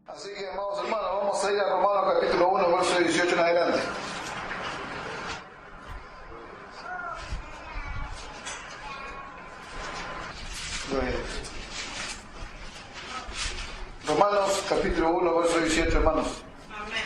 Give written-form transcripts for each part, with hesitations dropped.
Así que, amados hermanos, vamos a ir a Romanos capítulo 1, verso 18 en adelante. Romanos capítulo 1, verso 18, hermanos. Amén.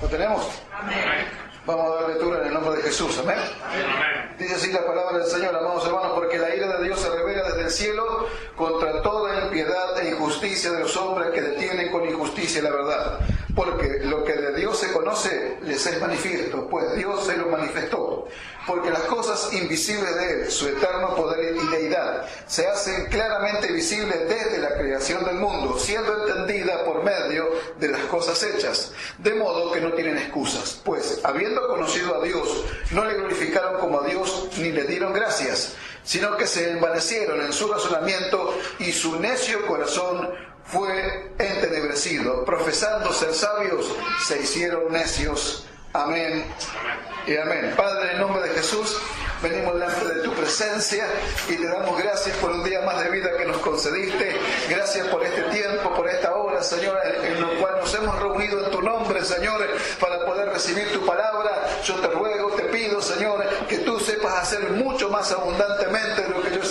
¿Lo tenemos? Amén. Vamos a dar lectura en el nombre de Jesús. Amén. Amén. Dice así la palabra del Señor, amados hermanos, porque la ira de Dios se revela desde el cielo contra toda impiedad e injusticia de los hombres que detienen con injusticia la verdad. Porque lo que de Dios se conoce les es manifiesto, pues Dios se lo manifestó. Porque las cosas invisibles de Él, su eterno poder y deidad, se hacen claramente visibles desde la creación del mundo, siendo entendida por medio de las cosas hechas, de modo que no tienen excusas. Pues, habiendo conocido a Dios, no le glorificaron como a Dios ni le dieron gracias, sino que se envanecieron en su razonamiento y su necio corazón fue entenebrecido. Profesando ser sabios, se hicieron necios. Amén y amén. Padre, en el nombre de Jesús, venimos delante de tu presencia y te damos gracias por un día más de vida que nos concediste. Gracias por este tiempo, por esta hora, Señor, en lo cual nos hemos reunido en tu nombre, Señor, para poder recibir tu palabra. Yo te ruego, te pido, Señor, que tú sepas hacer mucho más abundantemente de lo que yo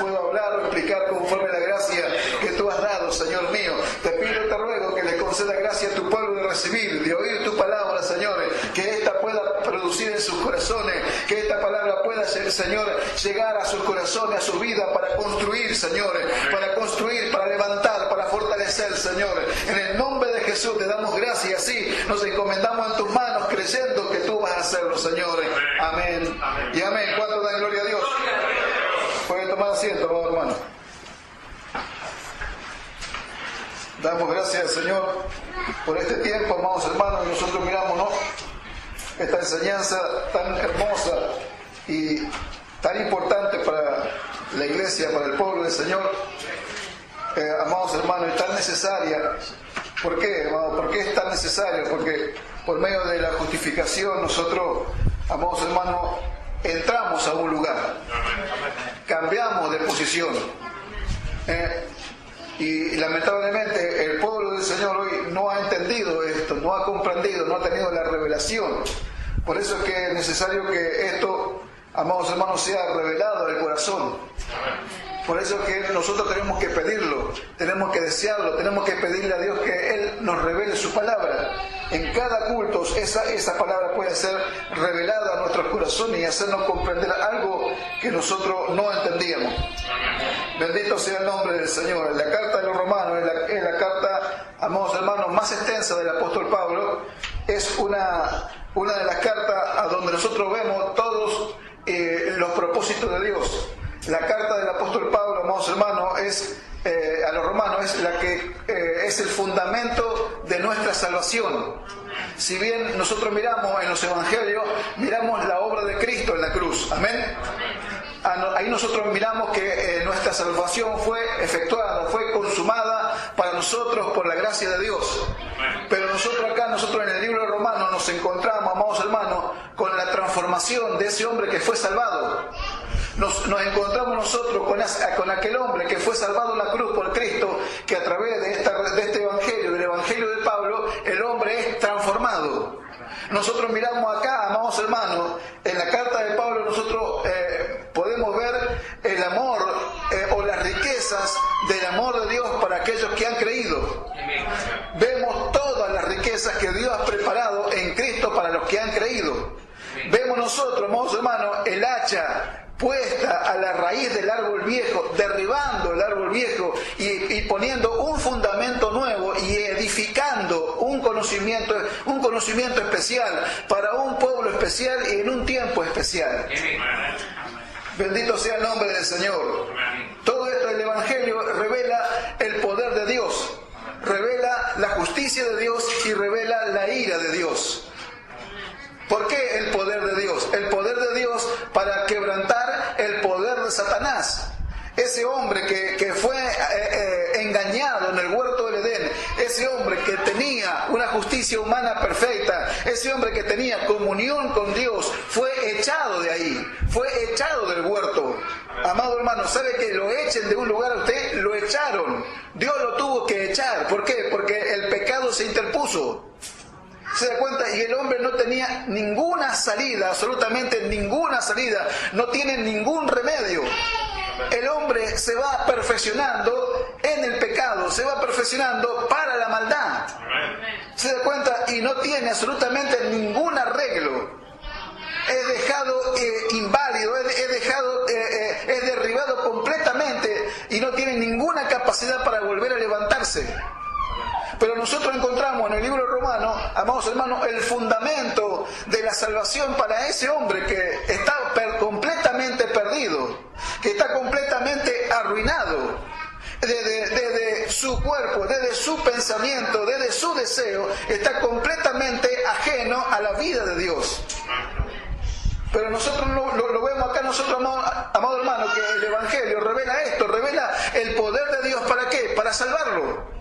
puedo hablar o explicar conforme a la gracia que tú has dado, Señor mío. Te pido, te ruego que le conceda gracia a tu pueblo de recibir, de oír tu palabra, Señor, que esta pueda producir en sus corazones, que esta palabra pueda, Señor, llegar a sus corazones, a su vida, para construir, Señor, para construir, para levantar, para fortalecer, Señor. En el nombre de Jesús te damos gracias y así nos encomendamos en tus manos, creyendo que tú vas a hacerlo, Señor. Amén y amén. ¿Cuánto dan gloria a Dios? Pueden tomar asiento, amado hermano. Damos gracias, Señor, por este tiempo, amados hermanos, y nosotros miramos, ¿no?, esta enseñanza tan hermosa y tan importante para la iglesia, para el pueblo del Señor, amados hermanos, y tan necesaria. ¿Por qué, hermano? ¿Por qué es tan necesaria? Porque por medio de la justificación nosotros, amados hermanos, entramos a un lugar, cambiamos de posición. Y lamentablemente el pueblo del Señor hoy no ha entendido esto, no ha comprendido, no ha tenido la revelación. Por eso es que es necesario que esto, amados hermanos, sea revelado al corazón. Por eso es que nosotros tenemos que pedirlo, tenemos que desearlo, tenemos que pedirle a Dios que Él nos revele su palabra. En cada culto esa palabra puede ser revelada a nuestros corazones y hacernos comprender algo que nosotros no entendíamos. Bendito sea el nombre del Señor. La carta de los Romanos es la carta, amados hermanos, más extensa del apóstol Pablo. Es una de las cartas a donde nosotros vemos todos los propósitos de Dios. La carta del apóstol Pablo, amados hermanos, a los romanos es la que es el fundamento de nuestra salvación. Si bien nosotros miramos en los evangelios, miramos la obra de Cristo en la cruz. Amén. Ahí nosotros miramos que nuestra salvación fue efectuada, fue consumada para nosotros por la gracia de Dios. Pero nosotros en el libro de Romanos nos encontramos, amados hermanos, con la transformación de ese hombre que fue salvado. Nos encontramos nosotros con aquel hombre que fue salvado en la cruz por Cristo, que a través de este evangelio, del evangelio de Pablo, el hombre es transformado. Nosotros miramos acá, amados hermanos, en la carta de Pablo nosotros podemos ver el amor o las riquezas del amor de Dios para aquellos que han creído. Vemos todas las riquezas que Dios ha preparado en Cristo para los que han creído. Vemos nosotros, amados hermanos, el hacha puesta a la raíz del árbol viejo, derribando el árbol viejo y poniendo un fundamento nuevo y edificando un conocimiento especial para un pueblo especial y en un tiempo especial. Bendito sea el nombre del Señor. Todo esto del Evangelio revela el poder de Dios, revela la justicia de Dios y revela la ira de Dios. ¿Por qué el poder de Dios? El poder de Dios para quebrantar el poder de Satanás. Ese hombre que fue engañado en el huerto del Edén, ese hombre que tenía una justicia humana perfecta, ese hombre que tenía comunión con Dios, fue echado de ahí, fue echado del huerto. Amado hermano, ¿sabe que lo echen de un lugar a usted? Lo echaron. Dios lo tuvo que echar. ¿Por qué? Porque el pecado se interpuso. ¿Se da cuenta? Y el hombre no tenía ninguna salida, absolutamente ninguna salida. No tiene ningún remedio. El hombre se va perfeccionando en el pecado, se va perfeccionando para la maldad. ¿Se da cuenta? Y no tiene absolutamente ningún arreglo. Es dejado inválido, es derribado completamente y no tiene ninguna capacidad para volver a levantarse. Pero nosotros encontramos en el libro romano, amados hermanos, el fundamento de la salvación para ese hombre que está completamente perdido, que está completamente arruinado. Desde su cuerpo, desde su pensamiento, desde su deseo, está completamente ajeno a la vida de Dios. Pero nosotros lo vemos acá, nosotros, amado hermano, que el Evangelio revela esto, revela el poder de Dios. ¿Para qué? Para salvarlo.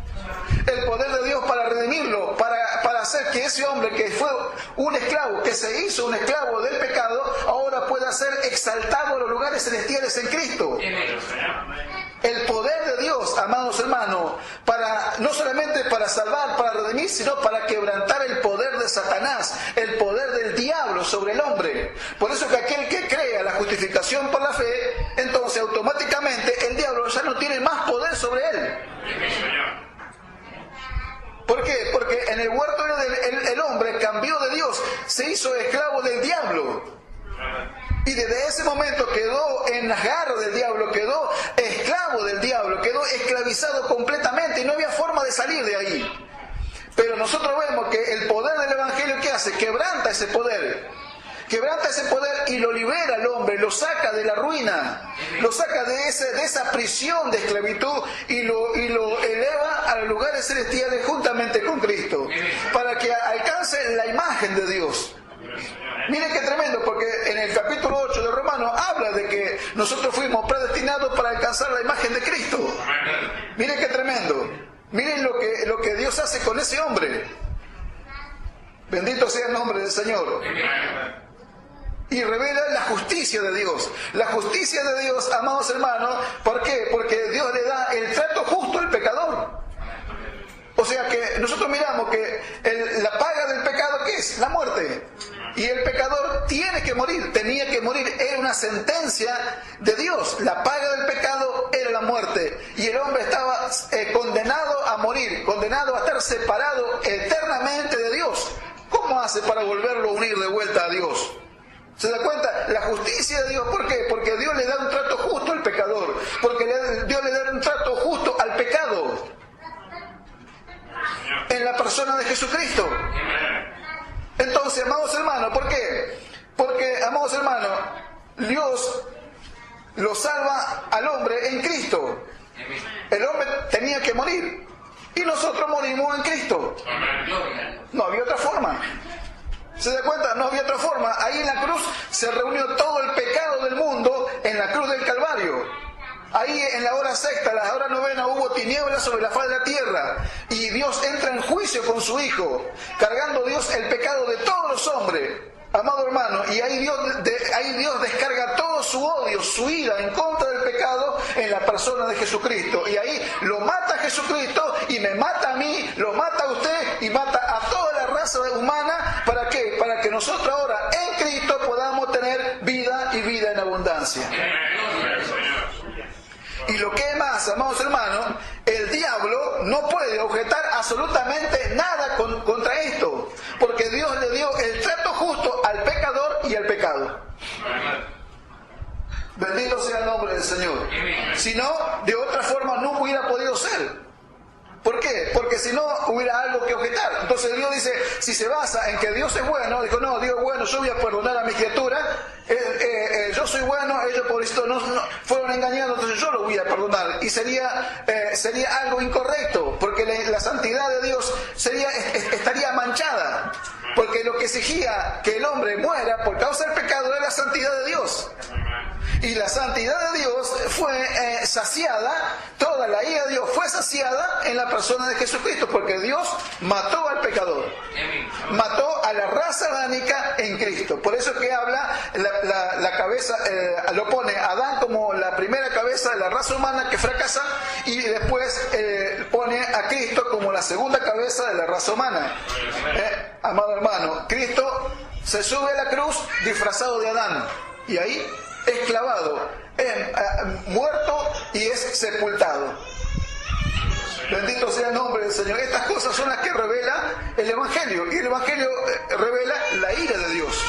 El poder de Dios para redimirlo, para hacer que ese hombre que fue un esclavo, que se hizo un esclavo del pecado, ahora pueda ser exaltado a los lugares celestiales en Cristo. El poder de Dios, amados hermanos, no solamente para salvar, para redimir, sino para quebrantar el poder de Satanás, el poder del diablo sobre el hombre. Por eso que aquel que crea la justificación por la fe, entonces automáticamente el diablo ya no tiene más poder sobre él. ¿Por qué? Porque en el huerto el hombre cambió de Dios, se hizo esclavo del diablo. Y desde ese momento quedó en las garras del diablo, quedó esclavo del diablo, quedó esclavizado completamente y no había forma de salir de ahí. Pero nosotros vemos que el poder del Evangelio, ¿qué hace? Quebranta ese poder. Quebranta ese poder y lo libera al hombre, lo saca de la ruina, lo saca de esa prisión de esclavitud y lo eleva a los lugares celestiales juntamente con Cristo, para que alcance la imagen de Dios. Miren qué tremendo, porque en el capítulo 8 de Romanos habla de que nosotros fuimos predestinados para alcanzar la imagen de Cristo. Miren qué tremendo. Miren lo que Dios hace con ese hombre. Bendito sea el nombre del Señor. Y revela la justicia de Dios. La justicia de Dios, amados hermanos, ¿por qué? Porque Dios le da el trato justo al pecador. O sea que nosotros miramos que la paga del pecado, ¿qué es? La muerte. Y el pecador tiene que morir, tenía que morir. Era una sentencia de Dios. La paga del pecado era la muerte. Y el hombre estaba condenado a morir, condenado a estar separado eternamente de Dios. ¿Cómo hace para volverlo a unir de vuelta a Dios? ¿Se da cuenta? La justicia de Dios, ¿por qué? Porque Dios le da un trato justo al pecador. Porque Dios le da un trato justo al pecado. En la persona de Jesucristo. Entonces, amados hermanos, ¿por qué? Porque, amados hermanos, Dios lo salva al hombre en Cristo. El hombre tenía que morir. Y nosotros morimos en Cristo. No había otra forma. ¿Se da cuenta? No había otra forma. Ahí en la cruz se reunió todo el pecado del mundo en la cruz del Calvario. Ahí en la hora sexta, la hora novena, hubo tinieblas sobre la faz de la tierra. Y Dios entra en juicio con su Hijo, cargando Dios el pecado de todos los hombres. Amado hermano, y ahí Dios descarga todo su odio, su ira en contra del pecado en la persona de Jesucristo. Y ahí lo mata Jesucristo y me mata a mí, lo mata a usted y mata a toda la raza humana. ¿Para qué? Para que nosotros ahora en Cristo podamos tener vida y vida en abundancia. Y lo que es más, amados hermanos, el diablo no puede objetar absolutamente nada contra esto, porque Dios le dio el trato justo al pecador y al pecado. Bendito sea el nombre del Señor. Si no, de otra forma no hubiera podido ser. ¿Por qué? Porque si no hubiera algo que objetar. Entonces Dios dice, si se basa en que Dios es bueno, dijo, no, Dios es bueno, yo voy a perdonar a mi criatura, yo soy bueno, ellos por esto no fueron engañados, entonces yo lo voy a perdonar. Y sería algo incorrecto, porque la santidad de Dios estaría manchada. Porque lo que exigía que el hombre muera por causa del pecado era la santidad de Dios. Y la santidad de Dios fue saciada, toda la ira de Dios fue saciada en la persona de Jesucristo, porque Dios mató al pecador, mató a la raza adánica en Cristo. Por eso es que habla la cabeza, lo pone Adán como la primera cabeza cabeza de la raza humana que fracasa, y después pone a Cristo como la segunda cabeza de la raza humana. Amado hermano, Cristo se sube a la cruz disfrazado de Adán, y ahí es clavado, es muerto y es sepultado. Bendito sea el nombre del Señor. Estas cosas son las que revela el Evangelio, y el Evangelio revela la ira de Dios.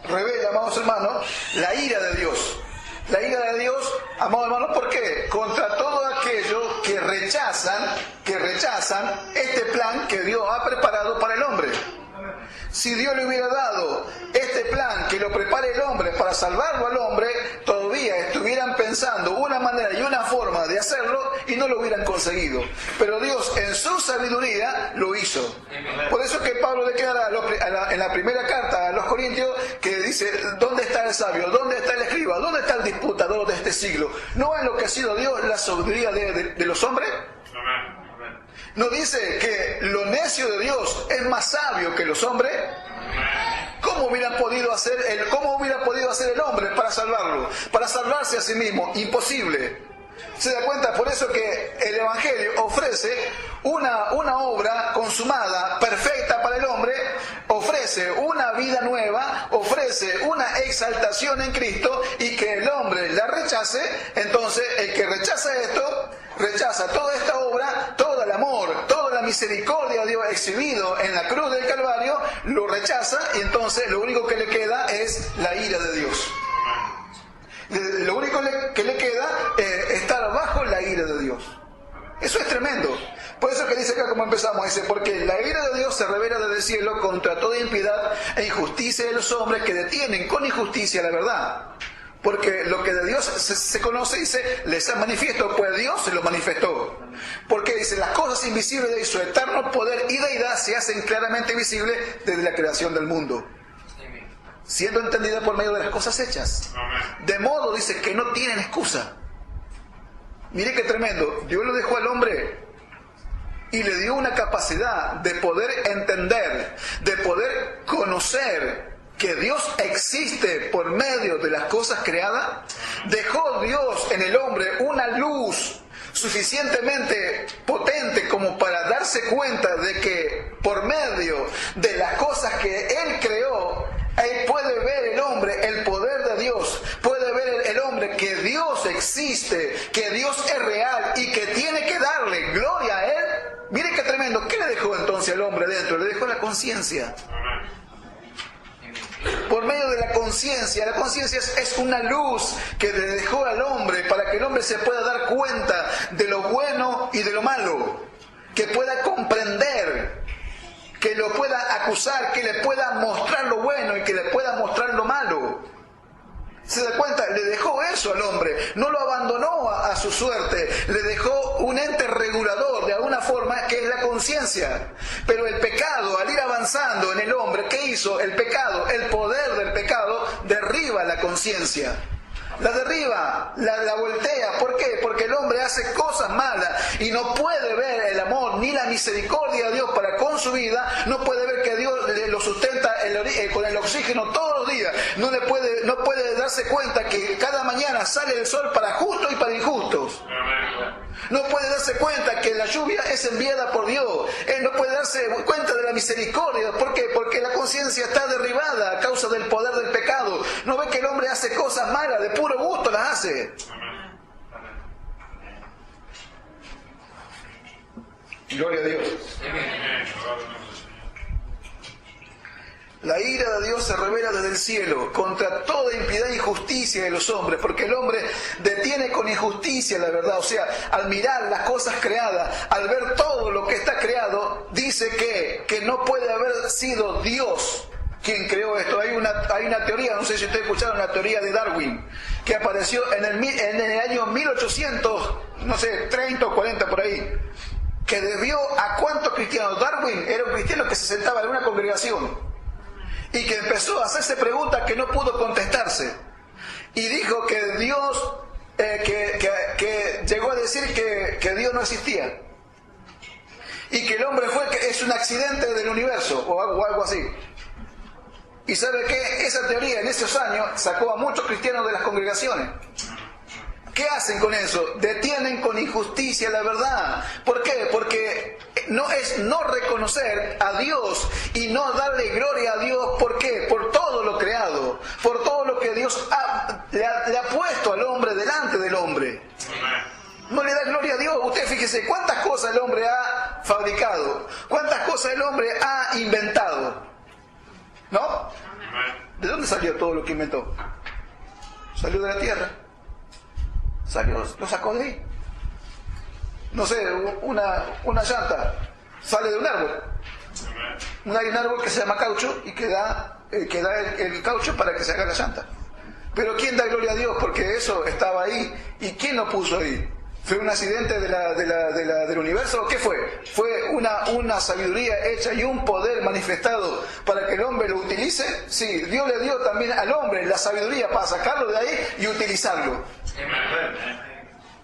Revela, amados hermanos, la ira de Dios. La ira de Dios, amados hermanos, ¿por qué? Contra todo aquello que rechazan este plan que Dios ha preparado para el hombre. Si Dios le hubiera dado este plan que lo prepare el hombre para salvarlo al hombre, todavía estuvieran pensando una manera y una forma de hacerlo y no lo hubieran conseguido. Pero Dios en su sabiduría lo hizo. Por eso que Pablo declara en la primera carta a los Corintios que dice: ¿dónde está el sabio? ¿Dónde está el escriba? ¿Dónde está el disputador de este siglo? ¿No ha enloquecido Dios la sabiduría de los hombres? ¿No dice que lo necio de Dios es más sabio que los hombres? ¿Cómo hubiera podido hacer el hombre para salvarlo? Para salvarse a sí mismo. Imposible. ¿Se da cuenta? Por eso que el Evangelio ofrece una obra consumada, perfecta para el hombre, ofrece una vida nueva, ofrece una exaltación en Cristo, y que el hombre la rechace. Entonces, el que rechaza esto, rechaza toda esta obra, todo el amor, toda la misericordia de Dios exhibido en la cruz del Calvario, lo rechaza, y entonces lo único que le queda es la ira de Dios. Lo único que le queda es estar bajo la ira de Dios. Eso es tremendo. Por eso que dice acá, como empezamos, dice: porque la ira de Dios se revela desde el cielo contra toda impiedad e injusticia de los hombres que detienen con injusticia la verdad. Porque lo que de Dios se conoce, dice, les ha manifiesto, pues Dios se lo manifestó. Porque dice: las cosas invisibles de su eterno poder y deidad se hacen claramente visibles desde la creación del mundo, siendo entendida por medio de las cosas hechas. De modo, dice, que no tienen excusa. Mire qué tremendo. Dios lo dejó al hombre y le dio una capacidad de poder entender, de poder conocer que Dios existe por medio de las cosas creadas. Dejó Dios en el hombre una luz suficientemente potente como para darse cuenta de que por medio de las cosas que Él creó, Él puede ver el hombre el poder de Dios, puede ver el hombre que Dios existe, que Dios es real y que tiene que darle gloria a Él. Mire qué tremendo. ¿Qué le dejó entonces al hombre dentro? Le dejó la conciencia. Por medio de la conciencia es una luz que le dejó al hombre para que el hombre se pueda dar cuenta de lo bueno y de lo malo, que pueda comprender, que lo pueda acusar, que le pueda mostrar lo bueno y que le pueda mostrar lo malo. ¿Se da cuenta? Le dejó eso al hombre, no lo abandonó a su suerte, le dejó un ente regulador de alguna forma que es la conciencia. Pero el pecado, al ir avanzando en el hombre, ¿qué hizo? El pecado, el poder del pecado, derriba la conciencia. La derriba, la voltea. ¿Por qué? Porque el hombre hace cosas malas y no puede ver el amor ni la misericordia de Dios para con su vida. No puede ver que Dios lo sustenta con el oxígeno todos los días. No puede darse cuenta que cada mañana sale el sol para justos y para injustos. No puede darse cuenta que la lluvia es enviada por Dios. Él no puede darse cuenta de la misericordia. ¿Por qué? Porque la conciencia está derribada a causa del poder del pecado. No ve que el hombre hace cosas malas, de puro gusto las hace. Gloria a Dios. La ira de Dios se revela desde el cielo contra toda impiedad e injusticia de los hombres, porque el hombre detiene con injusticia la verdad. O sea, al mirar las cosas creadas, al ver todo lo que está creado, dice que no puede haber sido Dios quien creó esto. Hay una teoría, no sé si ustedes escucharon la teoría de Darwin, que apareció en el año 1830 o 40 por ahí, que debió a cuántos cristianos. Darwin era un cristiano que se sentaba en una congregación y que empezó a hacerse preguntas que no pudo contestarse, y dijo que Dios llegó a decir que Dios no existía. Y que el hombre es un accidente del universo, o algo así. Y ¿sabe qué? Esa teoría en esos años sacó a muchos cristianos de las congregaciones. ¿Qué hacen con eso? Detienen con injusticia la verdad. ¿Por qué? Porque es no reconocer a Dios y no darle gloria a Dios. ¿Por qué? Por todo lo creado, por todo lo que Dios le ha puesto al hombre delante del hombre. No le da gloria a Dios. Usted fíjese cuántas cosas el hombre ha fabricado, cuántas cosas el hombre ha inventado. ¿No? ¿De dónde salió todo lo que inventó? Salió de la tierra. Lo sacó de ahí. No sé, una llanta sale de un árbol. Hay un árbol que se llama caucho y que da el caucho para que se haga la llanta. Pero ¿quién da gloria a Dios? Porque eso estaba ahí. ¿Y quién lo puso ahí? ¿Fue un accidente del universo o qué fue? ¿Fue una sabiduría hecha y un poder manifestado para que el hombre lo utilice? Sí, Dios le dio también al hombre la sabiduría para sacarlo de ahí y utilizarlo.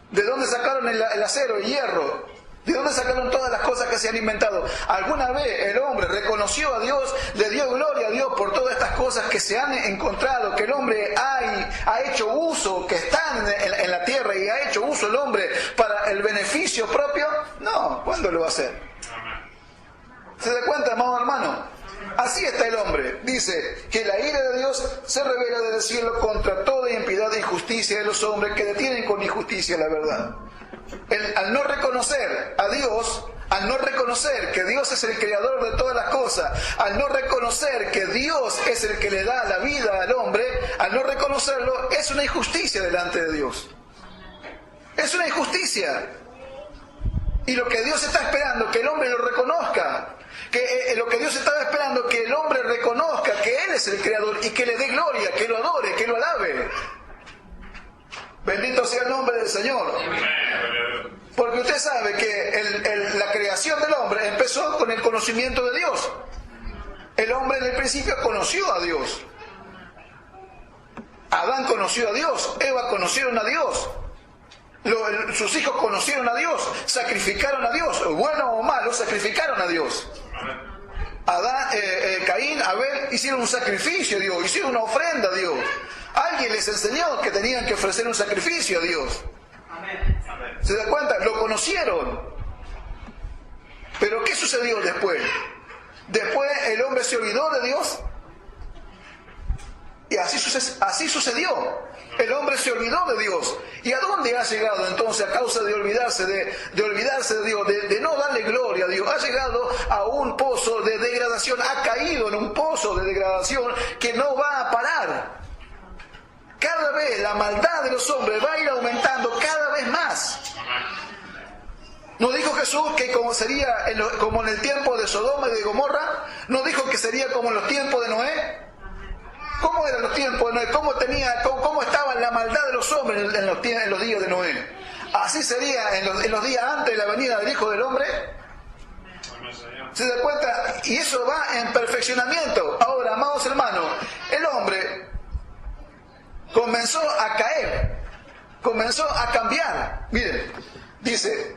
¿De dónde sacaron el acero, el hierro? ¿De dónde sacaron todas las cosas que se han inventado? ¿Alguna vez el hombre reconoció a Dios, le dio gloria a Dios por todas estas cosas que se han encontrado, que el hombre ha hecho uso, que están en la tierra y ha hecho uso el hombre para el beneficio propio? No, ¿cuándo lo va a hacer? ¿Se da cuenta, amado hermano? Así está el hombre. Dice que la ira de Dios se revela desde el cielo contra toda impiedad e injusticia de los hombres que detienen con injusticia la verdad. Al no reconocer a Dios, al no reconocer que Dios es el creador de todas las cosas, al no reconocer que Dios es el que le da la vida al hombre, al no reconocerlo, es una injusticia delante de Dios. Es una injusticia. Y lo que Dios está esperando, que el hombre lo reconozca. Lo que Dios estaba esperando, que el hombre reconozca que Él es el creador y que le dé gloria, que lo adore, que lo alabe. Bendito sea el nombre del Señor. Porque usted sabe que la creación del hombre empezó con el conocimiento de Dios. El hombre en el principio conoció a Dios. Adán conoció a Dios, Eva conocieron a Dios. Sus hijos conocieron a Dios, sacrificaron a Dios, bueno o malo, sacrificaron a Dios. Caín, Abel hicieron un sacrificio a Dios, hicieron una ofrenda a Dios. Alguien les enseñó que tenían que ofrecer un sacrificio a Dios. ¿Se da cuenta? Lo conocieron. Pero ¿qué sucedió después? Después el hombre se olvidó de Dios. Y así sucedió. El hombre se olvidó de Dios. ¿Y a dónde ha llegado entonces a causa de olvidarse de Dios, de no darle gloria a Dios? Ha llegado a un pozo de degradación, ha caído en un pozo de degradación que no va a parar. Cada vez la maldad de los hombres va a ir aumentando cada vez más. ¿No dijo Jesús que como sería como en el tiempo de Sodoma y de Gomorra? ¿No dijo que sería como en los tiempos de Noé? ¿Cómo eran los tiempos de Noé? ¿Cómo estaba la maldad de los hombres en los días de Noé? ¿Así sería en los días antes de la venida del Hijo del Hombre? ¿Se da cuenta? Y eso va en perfeccionamiento. Ahora, amados hermanos, el hombre comenzó a caer, comenzó a cambiar. Miren, dice,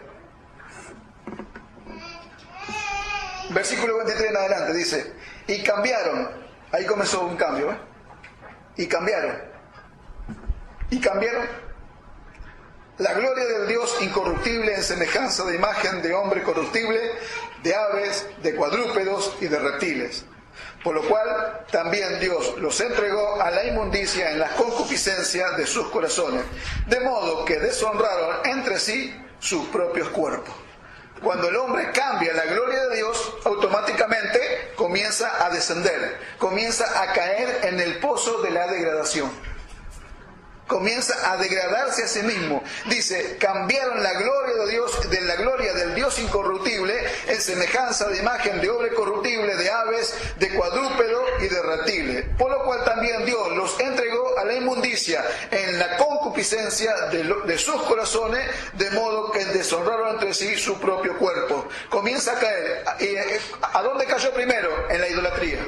versículo 23 en adelante, dice, y cambiaron. Ahí comenzó un cambio, ¿eh? Y cambiaron la gloria del Dios incorruptible en semejanza de imagen de hombre corruptible, de aves, de cuadrúpedos y de reptiles. Por lo cual también Dios los entregó a la inmundicia en las concupiscencias de sus corazones, de modo que deshonraron entre sí sus propios cuerpos. Cuando el hombre cambia la gloria de Dios, automáticamente comienza a descender, comienza a caer en el pozo de la degradación. Comienza a degradarse a sí mismo. Dice, cambiaron la gloria de Dios, de la gloria del Dios incorruptible, en semejanza de imagen de hombre corruptible, de aves, de cuadrúpedo y de reptiles. Por lo cual también Dios los entregó a la inmundicia en la concupiscencia de sus corazones, de modo que deshonraron entre sí su propio cuerpo. Comienza a caer. ¿A dónde cayó primero? En la idolatría.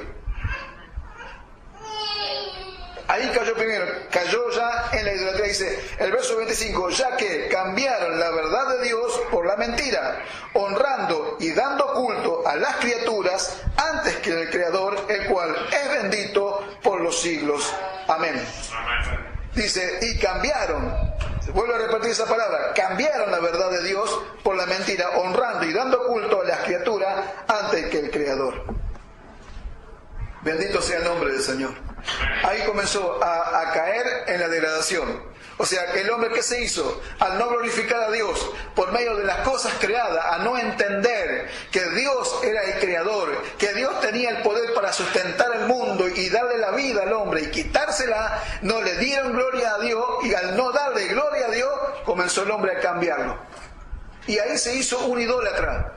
ahí cayó primero, cayó ya en la idolatría. Dice el verso 25, ya que cambiaron la verdad de Dios por la mentira, honrando y dando culto a las criaturas antes que el Creador, el cual es bendito por los siglos. Amén. Dice, y cambiaron, vuelvo a repetir esa palabra, cambiaron la verdad de Dios por la mentira, honrando y dando culto a las criaturas antes que el Creador. Bendito sea el nombre del Señor. Ahí comenzó a caer en la degradación. O sea, que el hombre, ¿qué se hizo? Al no glorificar a Dios por medio de las cosas creadas, a no entender que Dios era el creador, que Dios tenía el poder para sustentar el mundo y darle la vida al hombre y quitársela, no le dieron gloria a Dios, y al no darle gloria a Dios, comenzó el hombre a cambiarlo. Y ahí se hizo un idólatra.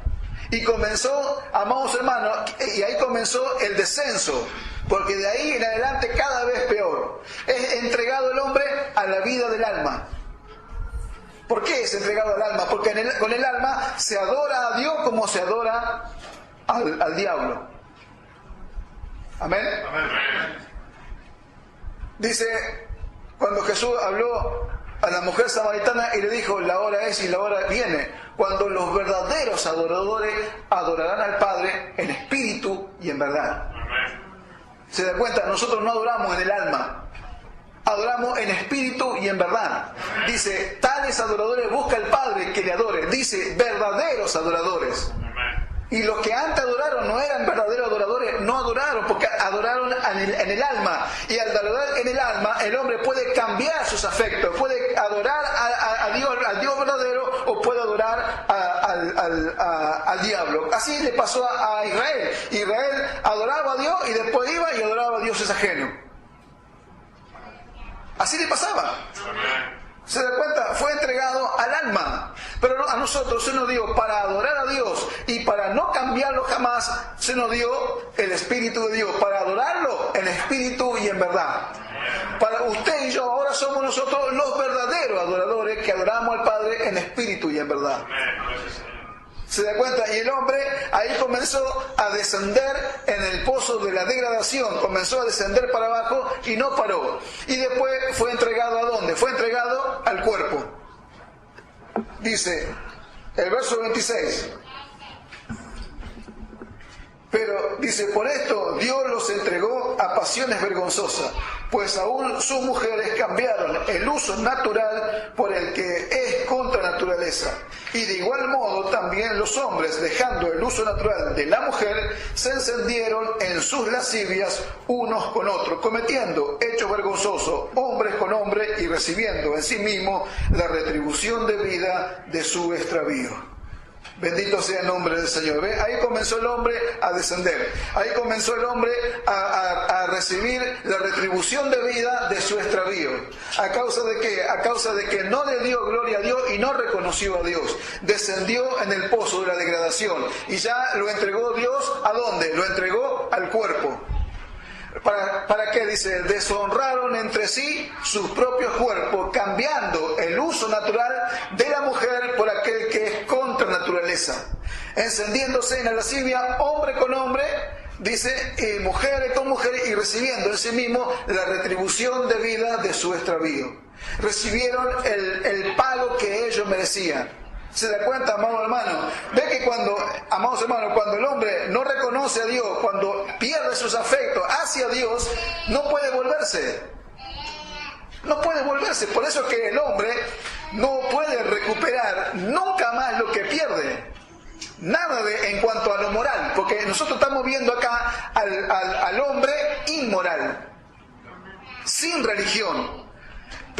Y comenzó, amados hermanos, y ahí comenzó el descenso. Porque de ahí en adelante cada vez peor. Es entregado el hombre a la vida del alma. ¿Por qué es entregado al alma? Porque con el alma se adora a Dios como se adora al diablo. Amén. Dice, cuando Jesús habló a la mujer samaritana y le dijo, la hora es y la hora viene, cuando los verdaderos adoradores adorarán al Padre en espíritu y en verdad. ¿Se da cuenta? Nosotros no adoramos en el alma, adoramos en espíritu y en verdad. Dice, tales adoradores busca el Padre que le adore. Dice, verdaderos adoradores. Y los que antes adoraron no eran verdaderos adoradores, no adoraron porque adoraron en el alma. Y al adorar en el alma, el hombre puede cambiar sus afectos, puede adorar a Dios, al Dios verdadero, o puede adorar al diablo. Así le pasó a Israel. Israel adoraba a Dios y después iba y adoraba a dioses ajenos. Así le pasaba. ¿Se da cuenta? Fue entregado al alma. Pero a nosotros se nos dio, para adorar a Dios y para no cambiarlo jamás, se nos dio el Espíritu de Dios, para adorarlo en espíritu y en verdad. Para usted y yo ahora somos nosotros los verdaderos adoradores que adoramos al Padre en espíritu y en verdad. ¿Se da cuenta? Y el hombre ahí comenzó a descender en el pozo de la degradación, comenzó a descender para abajo y no paró. Y después fue entregado ¿a dónde? Fue entregado al cuerpo. Dice el verso 26. Pero dice, por esto Dios los entregó a pasiones vergonzosas, pues aún sus mujeres cambiaron el uso natural por el que es contra naturaleza. Y de igual modo también los hombres, dejando el uso natural de la mujer, se encendieron en sus lascivias unos con otros, cometiendo hechos vergonzosos, hombres con hombres, y recibiendo en sí mismo la retribución de vida de su extravío. Bendito sea el nombre del Señor. ¿Ve? Ahí comenzó el hombre a descender. Ahí comenzó el hombre a recibir la retribución de vida de su extravío. ¿A causa de qué? A causa de que no le dio gloria a Dios y no reconoció a Dios. Descendió en el pozo de la degradación. Y ya lo entregó Dios, ¿a dónde? Lo entregó al cuerpo. ¿Para qué? Dice, deshonraron entre sí sus propios cuerpos, cambiando el uso natural de la mujer por aquel que es contra naturaleza, encendiéndose en la lascivia hombre con hombre, dice, mujeres con mujeres, y recibiendo en sí mismo la retribución de vida de su extravío. Recibieron el pago que ellos merecían. ¿Se da cuenta, amado hermano? Ve que amados hermanos, cuando el hombre no reconoce a Dios, cuando pierde sus afectos hacia Dios, no puede volverse. No puede volverse. Por eso es que el hombre no puede recuperar nunca más lo que pierde. Nada en cuanto a lo moral. Porque nosotros estamos viendo acá al hombre inmoral, sin religión.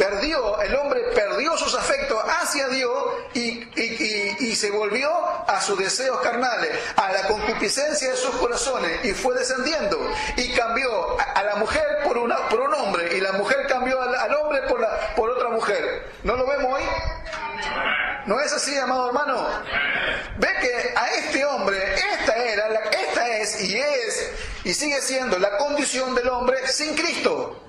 El hombre perdió sus afectos hacia Dios y se volvió a sus deseos carnales, a la concupiscencia de sus corazones, y fue descendiendo y cambió a la mujer por un hombre, y la mujer cambió al hombre por otra mujer. ¿No lo vemos hoy? ¿No es así, amado hermano? Ve que a este hombre esta es y sigue siendo la condición del hombre sin Cristo.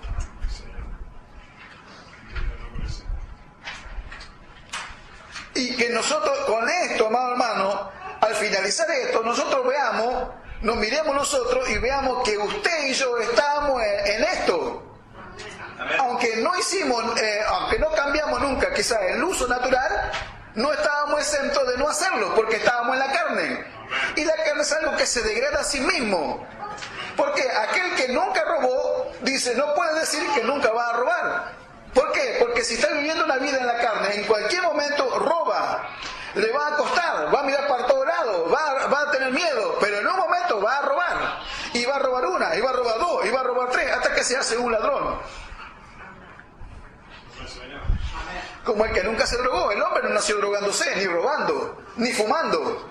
Y que nosotros con esto, amado hermano, al finalizar esto, nosotros nos miremos nosotros y veamos que usted y yo estamos en esto. Aunque no hicimos, aunque no cambiamos nunca quizá el uso natural, no estábamos exentos de no hacerlo, porque estábamos en la carne. Y la carne es algo que se degrada a sí mismo. Porque aquel que nunca robó, dice, no puede decir que nunca va a robar. ¿Por qué? Porque si está viviendo una vida en la carne, en cualquier momento roba. Le va a costar, va a mirar para todos lados, va a tener miedo, pero en un momento va a robar. Y va a robar una, y va a robar dos, y va a robar tres, hasta que se hace un ladrón. Como el que nunca se drogó. El hombre no nació drogándose, ni robando, ni fumando.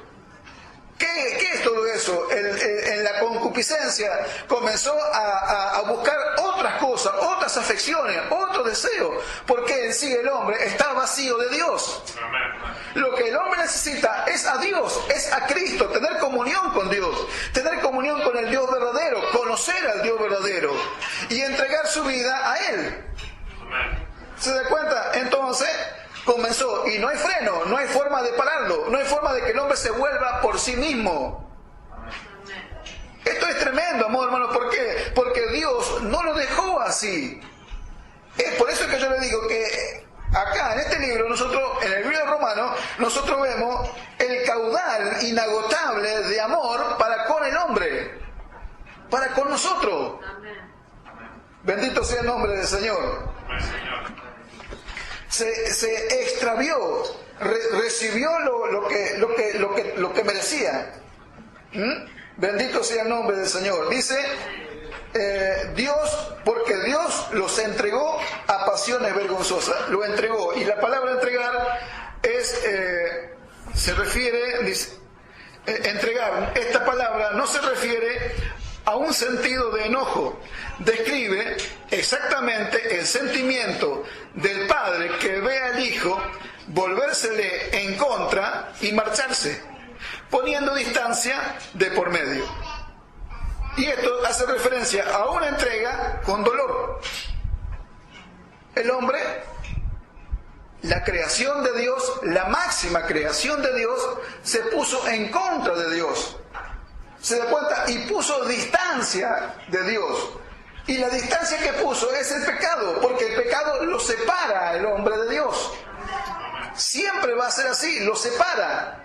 ¿Qué es todo eso? En la concupiscencia comenzó a buscar otras cosas, otras afecciones, otros deseos, porque en sí el hombre está vacío de Dios. Lo que el hombre necesita es a Dios, es a Cristo, tener comunión con Dios, tener comunión con el Dios verdadero, conocer al Dios verdadero y entregar su vida a Él. ¿Se da cuenta? Entonces comenzó, y no hay freno, no hay forma de pararlo, no hay forma de que el hombre se vuelva por sí mismo. Esto es tremendo, amor hermano. ¿Por qué? Porque Dios no lo dejó así. Es por eso que yo le digo que acá en este libro, nosotros, en el libro de Romanos, nosotros vemos el caudal inagotable de amor para con el hombre, para con nosotros. Bendito sea el nombre del Señor. Se extravió, recibió lo que merecía. Bendito sea el nombre del Señor. Dice Dios, porque Dios los entregó a pasiones vergonzosas. Lo entregó. Y la palabra entregar se refiere, dice, entregar. Esta palabra no se refiere a un sentido de enojo. Describe exactamente el sentimiento del padre que ve al hijo volvérsele en contra y marcharse, poniendo distancia de por medio. Y esto hace referencia a una entrega con dolor. El hombre, la creación de Dios, la máxima creación de Dios, se puso en contra de Dios. ¿Se da cuenta? Y puso distancia de Dios. Y la distancia que puso es el pecado, porque el pecado lo separa al hombre de Dios. Siempre va a ser así, lo separa.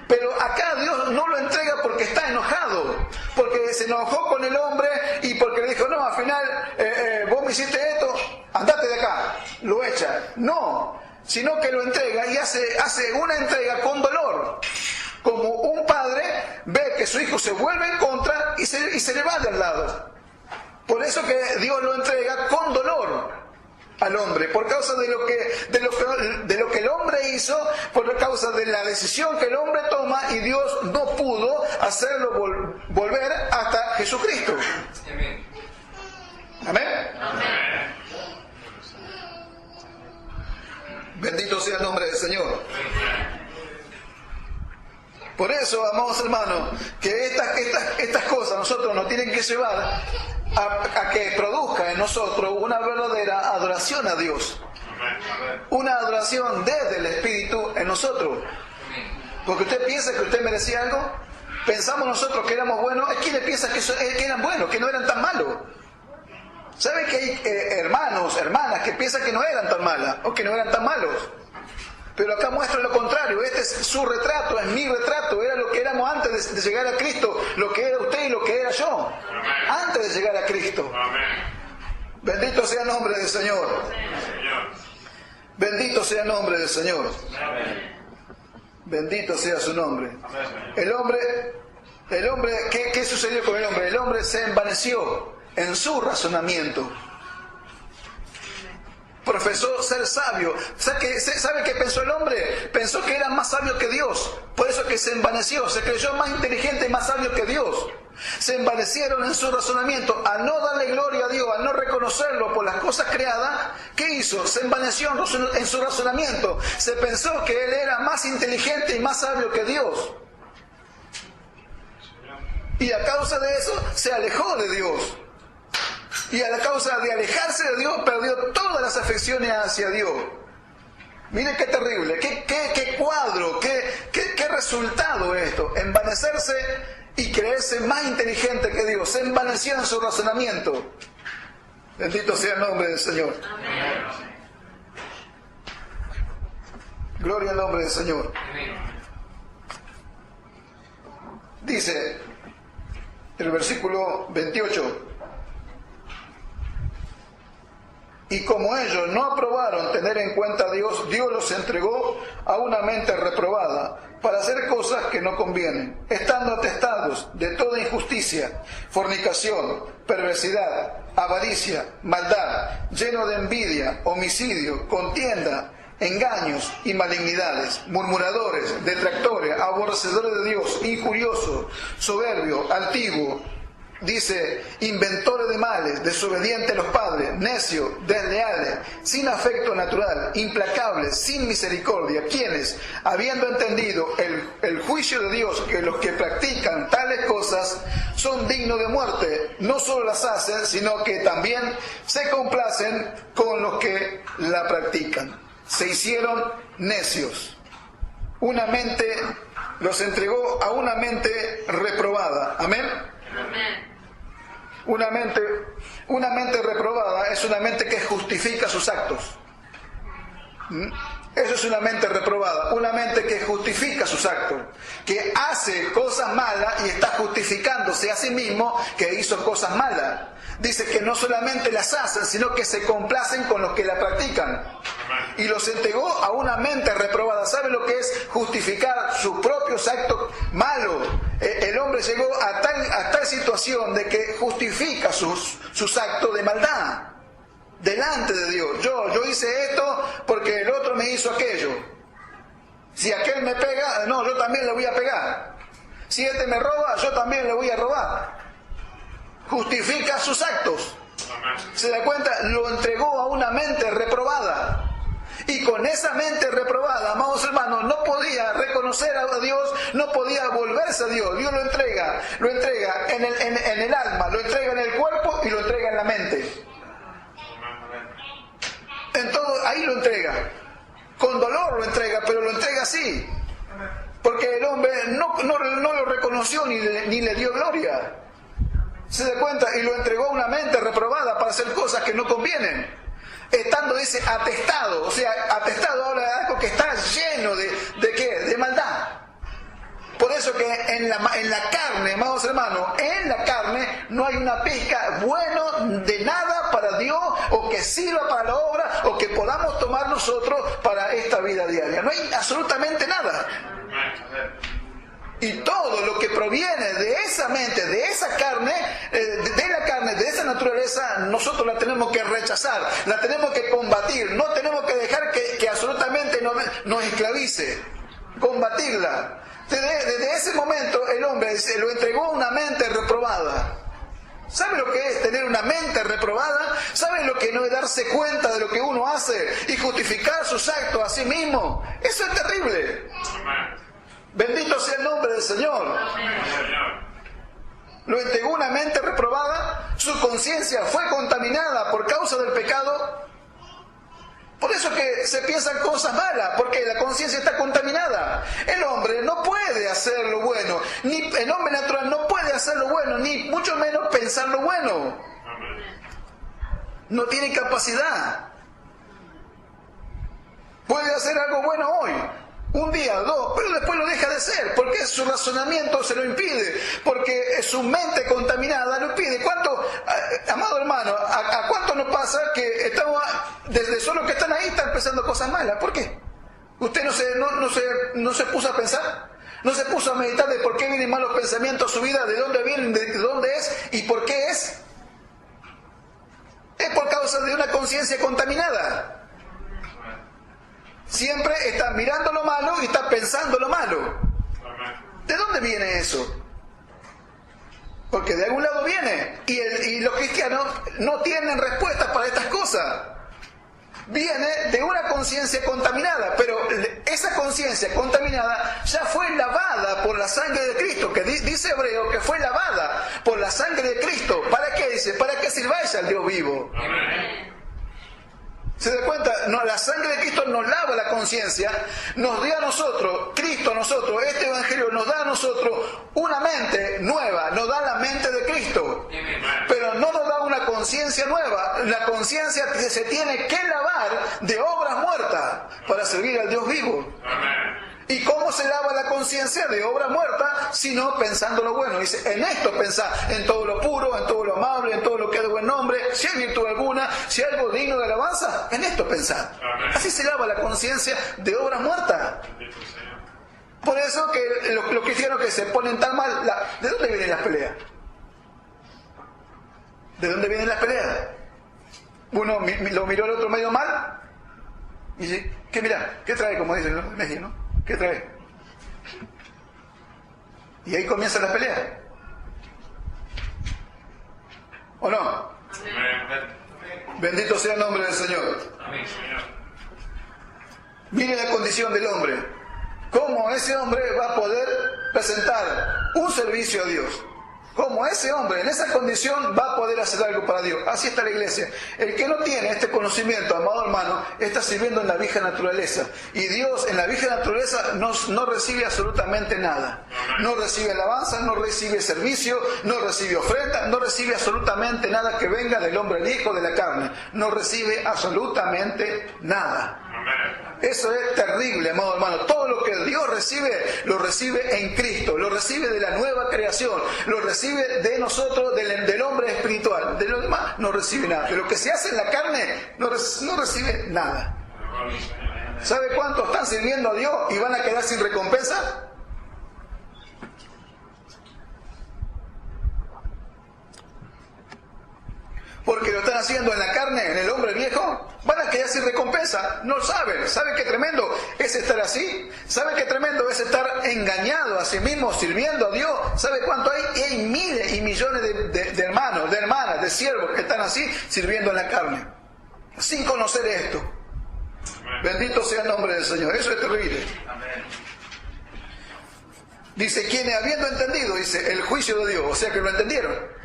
Pero acá Dios no lo entrega porque está enojado, porque se enojó con el hombre y porque le dijo, no, al final vos me hiciste esto, andate de acá, lo echa. No, sino que lo entrega y hace una entrega con dolor. Como un padre ve que su hijo se vuelve en contra y se le va de al lado. Por eso que Dios lo entrega con dolor al hombre, por causa de lo que el hombre hizo, por causa de la decisión que el hombre toma, y Dios no pudo hacerlo volver hasta Jesucristo. Amén. Amén. Bendito sea el nombre del Señor. Por eso, amados hermanos, que estas cosas nosotros nos tienen que llevar a que produzca en nosotros una verdadera adoración a Dios. Una adoración desde el Espíritu en nosotros. Porque usted piensa que usted merecía algo. Pensamos nosotros que éramos buenos. ¿Quién le piensa que eran buenos, que no eran tan malos? ¿Sabe que hay hermanos, hermanas que piensan que no eran tan malas o que no eran tan malos? Pero acá muestra lo contrario. Este es su retrato, es mi retrato. Era lo que éramos antes de llegar a Cristo, lo que era usted y lo que era yo. Amén. Antes de llegar a Cristo. Amén. Bendito sea el nombre del Señor. Amén. Bendito sea el nombre del Señor. Amén. Bendito sea su nombre. Amén. El hombre, ¿qué sucedió con el hombre? El hombre se envaneció en su razonamiento. Profesó ser sabio. ¿Sabe qué pensó el hombre? Pensó que era más sabio que Dios. Por eso que se envaneció, se creyó más inteligente y más sabio que Dios. Se envanecieron en su razonamiento. Al no darle gloria a Dios, al no reconocerlo por las cosas creadas, ¿qué hizo? Se envaneció en su razonamiento. Se pensó que él era más inteligente y más sabio que Dios. Y a causa de eso, se alejó de Dios. Y a la causa de alejarse de Dios, perdió todas las afecciones hacia Dios. Mire qué terrible, qué cuadro, qué resultado esto. Envanecerse y creerse más inteligente que Dios. Se envaneció en su razonamiento. Bendito sea el nombre del Señor. Amén. Gloria al nombre del Señor. Dice el versículo 28. Y como ellos no aprobaron tener en cuenta a Dios, Dios los entregó a una mente reprobada para hacer cosas que no convienen, estando atestados de toda injusticia, fornicación, perversidad, avaricia, maldad, lleno de envidia, homicidio, contienda, engaños y malignidades, murmuradores, detractores, aborrecedores de Dios, injuriosos, soberbios, antiguos, dice, inventores de males, desobedientes a los padres, necios, desleales, sin afecto natural, implacables, sin misericordia, quienes, habiendo entendido el juicio de Dios, que los que practican tales cosas son dignos de muerte, no solo las hacen, sino que también se complacen con los que la practican. Se hicieron necios. Una mente, los entregó a una mente reprobada. Amén. Amén. Una mente reprobada es una mente que justifica sus actos. Eso es una mente reprobada, una mente que justifica sus actos, que hace cosas malas y está justificándose a sí mismo que hizo cosas malas. Dice que no solamente las hacen, sino que se complacen con los que la practican. Y los entregó a una mente reprobada. ¿Sabe lo que es justificar sus propios actos malos? El hombre llegó a tal situación de que justifica sus actos de maldad delante de Dios. Yo hice esto porque el otro me hizo aquello. Si aquel me pega, no, yo también le voy a pegar. Si este me roba, yo también le voy a robar. Justifica sus actos. ¿Se da cuenta? Lo entregó a una mente reprobada. Y con esa mente reprobada, amados hermanos, no podía reconocer a Dios, no podía volverse a Dios. Dios lo entrega en el alma, lo entrega en el cuerpo y lo entrega en la mente. En todo, ahí lo entrega. Con dolor lo entrega, pero lo entrega así. Porque el hombre no lo reconoció ni le dio gloria. ¿Se da cuenta? Y lo entregó a una mente reprobada para hacer cosas que no convienen. Estando, dice, atestado. O sea, atestado habla de algo que está lleno ¿de qué? De maldad. Por eso que en la carne, amados hermanos, en la carne no hay una pizca bueno de nada para Dios, o que sirva para la obra, o que podamos tomar nosotros para esta vida diaria. No hay absolutamente nada. Y todo lo que proviene de esa mente, de esa carne, de esa naturaleza, nosotros la tenemos que rechazar, la tenemos que combatir, no tenemos que dejar que absolutamente nos esclavice, combatirla. Desde ese momento el hombre se lo entregó a una mente reprobada. ¿Sabe lo que es tener una mente reprobada? ¿Sabe lo que no es darse cuenta de lo que uno hace y justificar sus actos a sí mismo? Eso es terrible. Bendito sea el nombre del Señor. Lo entregó una mente reprobada, su conciencia fue contaminada por causa del pecado. Por eso que se piensan cosas malas, porque la conciencia está contaminada. El hombre no puede hacer lo bueno, ni el hombre natural no puede hacer lo bueno, ni mucho menos pensar lo bueno. No tiene capacidad. Puede hacer algo bueno hoy, un día, dos, pero después lo deja de hacer, porque su razonamiento se lo impide, porque su mente contaminada lo impide. ¿Cuánto, amado hermano, a cuánto nos pasa que estamos, desde solo que están ahí, están pensando cosas malas? ¿Por qué? ¿Usted no se puso a pensar? ¿No se puso a meditar de por qué vienen malos pensamientos a su vida, de dónde vienen, de dónde es y por qué es? Es por causa de una conciencia contaminada. Siempre está mirando lo malo y está pensando lo malo. ¿De dónde viene eso? Porque de algún lado viene. Y los cristianos no tienen respuestas para estas cosas. Viene de una conciencia contaminada, pero esa conciencia contaminada ya fue lavada por la sangre de Cristo, que dice Hebreo que fue lavada por la sangre de Cristo. ¿Para qué? Dice, para que sirváis al Dios vivo. Amén. ¿Se da cuenta? No, la sangre de Cristo nos lava la conciencia, nos dio a nosotros, Cristo a nosotros, este Evangelio nos da a nosotros una mente nueva, nos da la mente de Cristo, pero no nos da una conciencia nueva. La conciencia que se tiene que lavar de obras muertas para servir al Dios vivo. ¿Y cómo se lava la conciencia de obra muerta? Sino pensando lo bueno. Dice, en esto pensá, en todo lo puro, en todo lo amable, en todo lo que es de buen nombre, si hay virtud alguna, si hay algo digno de alabanza, en esto pensá. Así se lava la conciencia de obra muerta. Por eso que los cristianos que se ponen tan mal, ¿de dónde vienen las peleas? ¿De dónde vienen las peleas? Uno lo miró al otro medio mal y dice, ¿qué mirá? ¿Qué trae? Como dicen en México, ¿no? ¿Qué trae? Y ahí comienzan las peleas. ¿O no? Amén. Bendito sea el nombre del Señor. Amén. Mire la condición del hombre. ¿Cómo ese hombre va a poder presentar un servicio a Dios? ¿Cómo ese hombre en esa condición va a poder hacer algo para Dios? Así está la iglesia. El que no tiene este conocimiento, amado hermano, está sirviendo en la vieja naturaleza. Y Dios en la vieja naturaleza no recibe absolutamente nada. No recibe alabanza, no recibe servicio, no recibe ofrenda, no recibe absolutamente nada que venga del hombre, el hijo de la carne. No recibe absolutamente nada. Eso es terrible, amado hermano. Todo lo que Dios recibe, lo recibe en Cristo, lo recibe de la nueva creación, lo recibe de nosotros, del hombre espiritual. De lo demás no recibe nada. De lo que se hace en la carne, no recibe nada. ¿Sabe cuántos están sirviendo a Dios y van a quedar sin recompensa? Porque lo están haciendo en la carne, en el hombre viejo, van a quedar sin recompensa. No saben. ¿Saben qué tremendo es estar así? ¿Saben qué tremendo es estar engañado a sí mismo, sirviendo a Dios? ¿Sabe cuánto hay? Y hay miles y millones de hermanos, de hermanas, de siervos que están así, sirviendo en la carne, sin conocer esto. Bendito sea el nombre del Señor. Eso es terrible. Dice, quienes habiendo entendido, dice, el juicio de Dios, o sea que lo entendieron.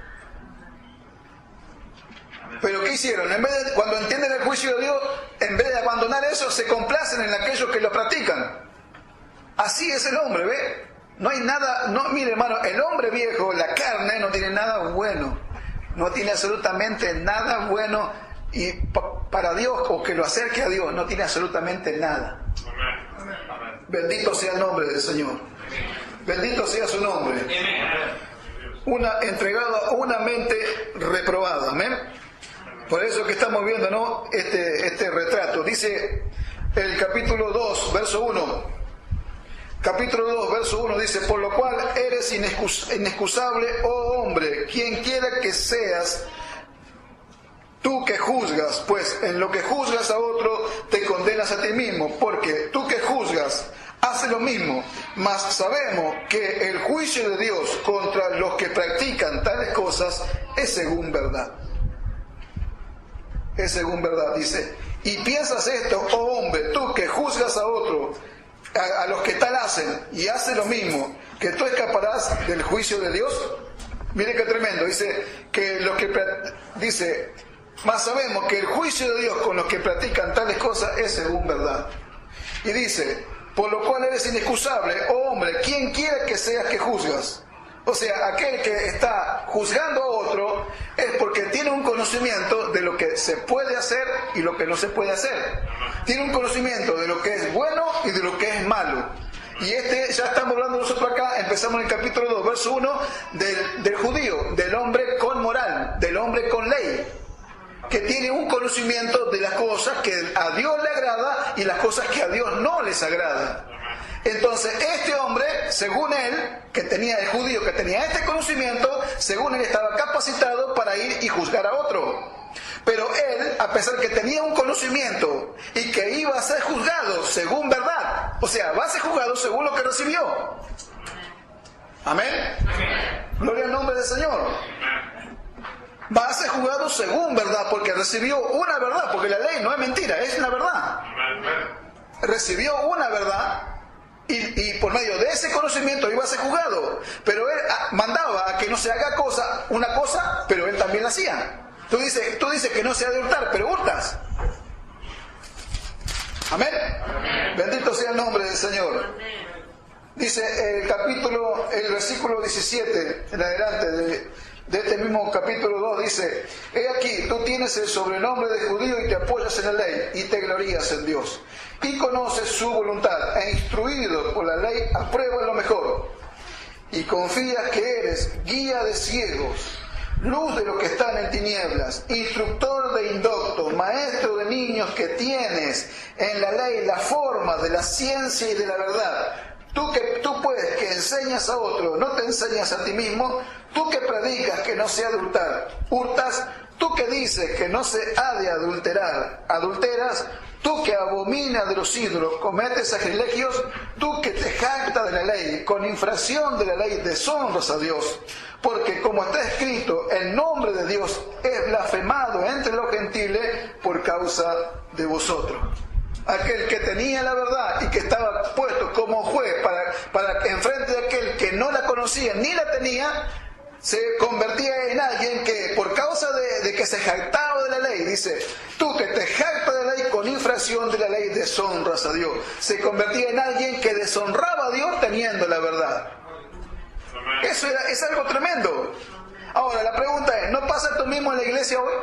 Pero ¿qué hicieron? Cuando entienden el juicio de Dios, en vez de abandonar eso, se complacen en aquellos que lo practican. Así es el hombre, ¿ve? No hay nada, mire hermano, el hombre viejo, la carne, no tiene nada bueno. No tiene absolutamente nada bueno y para Dios, o que lo acerque a Dios, no tiene absolutamente nada. Bendito sea el nombre del Señor. Bendito sea su nombre. Entregado a una mente reprobada. Amén. Por eso que estamos viendo, ¿no? Este retrato. Dice el capítulo 2, verso 1. Capítulo 2, verso 1 dice, por lo cual eres inexcusable, oh hombre, quien quiera que seas, tú que juzgas, pues en lo que juzgas a otro, te condenas a ti mismo, porque tú que juzgas, hace lo mismo, mas sabemos que el juicio de Dios contra los que practican tales cosas es según verdad. Es según verdad, dice. Y piensas esto, oh hombre, tú que juzgas a otro, a los que tal hacen, y hace lo mismo, que tú escaparás del juicio de Dios. Mire qué tremendo, dice que los que dice, mas sabemos que el juicio de Dios con los que practican tales cosas es según verdad. Y dice, por lo cual eres inexcusable, oh hombre, quien quiera que seas que juzgas. O sea, aquel que está juzgando a otro es porque tiene un conocimiento de lo que se puede hacer y lo que no se puede hacer. Tiene un conocimiento de lo que es bueno y de lo que es malo. Y ya estamos hablando nosotros acá, empezamos en el capítulo 2, verso 1, del judío, del hombre con moral, del hombre con ley, que tiene un conocimiento de las cosas que a Dios le agrada y las cosas que a Dios no les agrada. Entonces este hombre, según él, el judío que tenía este conocimiento, según él estaba capacitado para ir y juzgar a otro. Pero él, a pesar que tenía un conocimiento y que iba a ser juzgado según verdad, o sea, va a ser juzgado según lo que recibió. Amén. Gloria al nombre del Señor. Va a ser juzgado según verdad, porque recibió una verdad, porque la ley no es mentira, es una verdad. Recibió una verdad. Y por medio de ese conocimiento iba a ser juzgado. Pero él mandaba a que no se haga una cosa, pero él también la hacía. Tú dices que no se ha de hurtar, pero hurtas. Amén. Bendito sea el nombre del Señor. Dice el versículo 17 en adelante de este mismo capítulo 2 dice: he aquí, tú tienes el sobrenombre de judío y te apoyas en la ley y te glorías en Dios. Y conoces su voluntad e instruido por la ley apruebas lo mejor. Y confías que eres guía de ciegos, luz de los que están en tinieblas, instructor de indoctos, maestro de niños, que tienes en la ley la forma de la ciencia y de la verdad. Tú pues que enseñas a otro, no te enseñas a ti mismo. Tú que predicas que no se hurtas. Tú que dices que no se ha de adulterar, adulteras. Tú que abominas de los ídolos, cometes sacrilegios. Tú que te jactas de la ley, con infracción de la ley deshonras a Dios. Porque como está escrito, el nombre de Dios es blasfemado entre los gentiles por causa de vosotros. Aquel que tenía la verdad y que estaba puesto como juez para enfrente de aquel que no la conocía ni la tenía, se convertía en alguien que por causa de que se jactaba de la ley, dice: tú que te jactas de la ley, con infracción de la ley deshonras a Dios. Se convertía en alguien que deshonraba a Dios teniendo la verdad. Eso es algo tremendo. Ahora la pregunta es: ¿no pasa esto mismo en la iglesia hoy?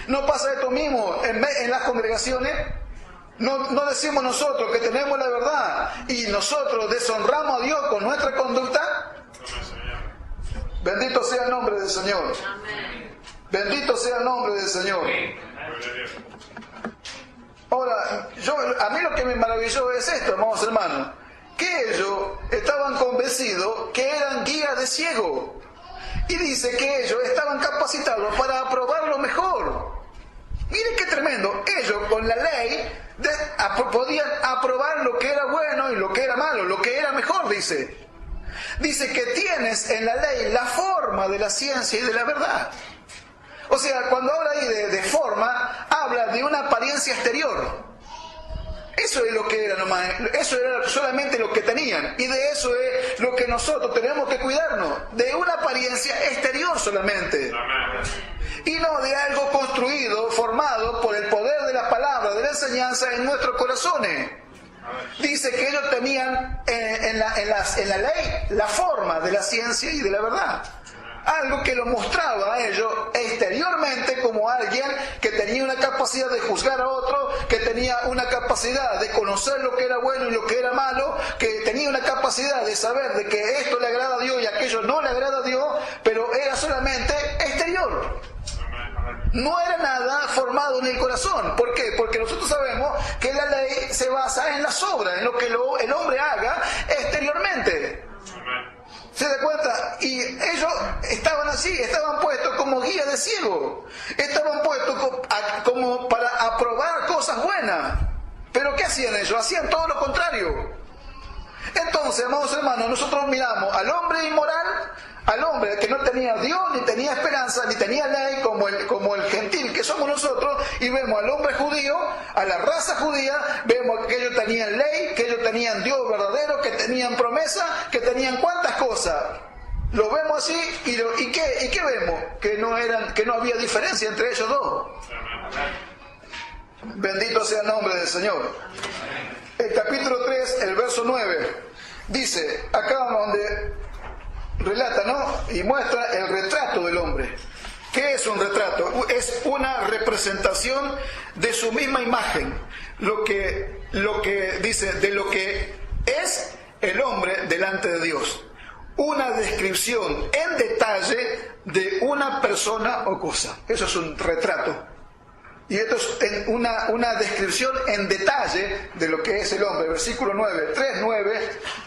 ¿No pasa esto mismo en las congregaciones? ¿No decimos nosotros que tenemos la verdad y nosotros deshonramos a Dios con nuestra conducta? Bendito sea el nombre del Señor. Bendito sea el nombre del Señor. Ahora, a mí lo que me maravilló es esto, hermanos hermanos, que ellos estaban convencidos que eran guías de ciegos. Y dice que ellos estaban capacitados para aprobar lo mejor. Miren qué tremendo. Ellos con la ley podían aprobar lo que era bueno y lo que era malo, lo que era mejor, dice. Dice que tienes en la ley la forma de la ciencia y de la verdad. O sea, cuando habla ahí de forma, habla de una apariencia exterior. Eso es lo que era nomás, eso era solamente lo que tenían. Y de eso es lo que nosotros tenemos que cuidarnos, de una apariencia exterior solamente. Y no de algo construido, formado por el poder de la palabra, de la enseñanza en nuestros corazones. Dice que ellos tenían en la ley la forma de la ciencia y de la verdad. Algo que lo mostraba a ellos exteriormente como alguien que tenía una capacidad de juzgar a otro, que tenía una capacidad de conocer lo que era bueno y lo que era malo, que tenía una capacidad de saber de que esto le agrada a Dios y aquello no le agrada a Dios, pero era solamente exterior. No era nada formado en el corazón. ¿Por qué? Porque nosotros sabemos que la ley se basa en las obras, en lo que el hombre haga exteriormente. ¿Se da cuenta? Y ellos estaban así, estaban puestos como guías de ciego. Estaban puestos como para aprobar cosas buenas. ¿Pero qué hacían ellos? Hacían todo lo contrario. Entonces, amados hermanos, nosotros miramos al hombre inmoral, al hombre que no tenía Dios, ni tenía esperanza, ni tenía ley, como el gentil que somos nosotros, y vemos al hombre judío, a la raza judía, vemos que ellos tenían ley, que ellos tenían Dios verdadero, que tenían promesa, que tenían cuántas cosas. Lo vemos así, ¿y qué vemos? Que no había diferencia entre ellos dos. Bendito sea el nombre del Señor. El capítulo 3, el verso 9, dice, acá donde relata, ¿no? Y muestra el retrato del hombre. ¿Qué es un retrato? Es una representación de su misma imagen. Lo que dice de lo que es el hombre delante de Dios. Una descripción en detalle de una persona o cosa. Eso es un retrato. Y esto es una descripción en detalle de lo que es el hombre. Versículo 9, 3:9,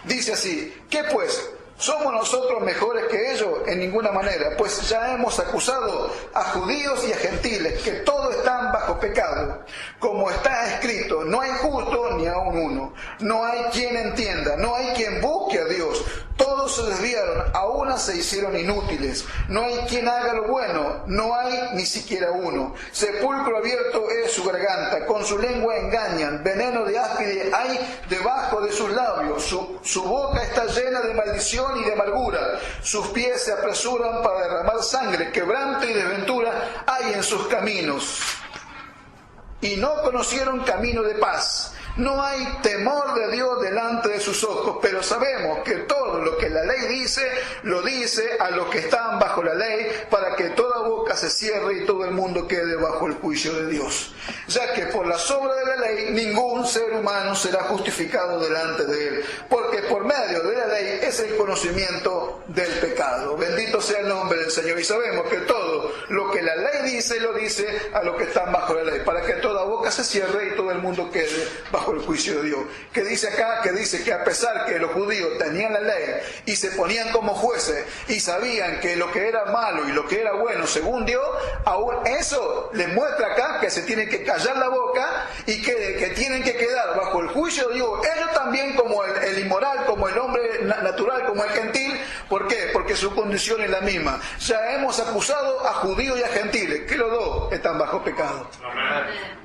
dice así: ¿qué pues? ¿Somos nosotros mejores que ellos? En ninguna manera, pues ya hemos acusado a judíos y a gentiles, que todos están bajo pecado. Como está escrito, no hay justo ni aun uno, no hay quien entienda, no hay quien busque a Dios. Todos se desviaron, a una se hicieron inútiles. No hay quien haga lo bueno, no hay ni siquiera uno. Sepulcro abierto es su garganta, con su lengua engañan. Veneno de áspide hay debajo de sus labios. Su boca está llena de maldición y de amargura. Sus pies se apresuran para derramar sangre. Quebranto y desventura hay en sus caminos. Y no conocieron camino de paz. No hay temor de Dios delante de sus ojos, pero sabemos que todo lo que la ley dice, lo dice a los que están bajo la ley, para que toda boca se cierre y todo el mundo quede bajo el juicio de Dios. Ya que por las obras de la ley ningún ser humano será justificado delante de él, porque por medio de la ley es el conocimiento del pecado. Bendito sea el nombre del Señor. Y sabemos que todo lo que la ley dice, lo dice a los que están bajo la ley, para que toda boca se cierre y todo el mundo quede bajo el juicio de Dios. Que dice acá, que dice que a pesar que los judíos tenían la ley y se ponían como jueces y sabían que lo que era malo y lo que era bueno según Dios, aún eso les muestra acá que se tienen que callar la boca y que tienen que quedar bajo el juicio de Dios. Ellos también, como el inmoral, como el hombre natural, como el gentil. ¿Por qué? Porque su condición es la misma. Ya hemos acusado a judíos y a gentiles, que los dos están bajo pecado. Amén.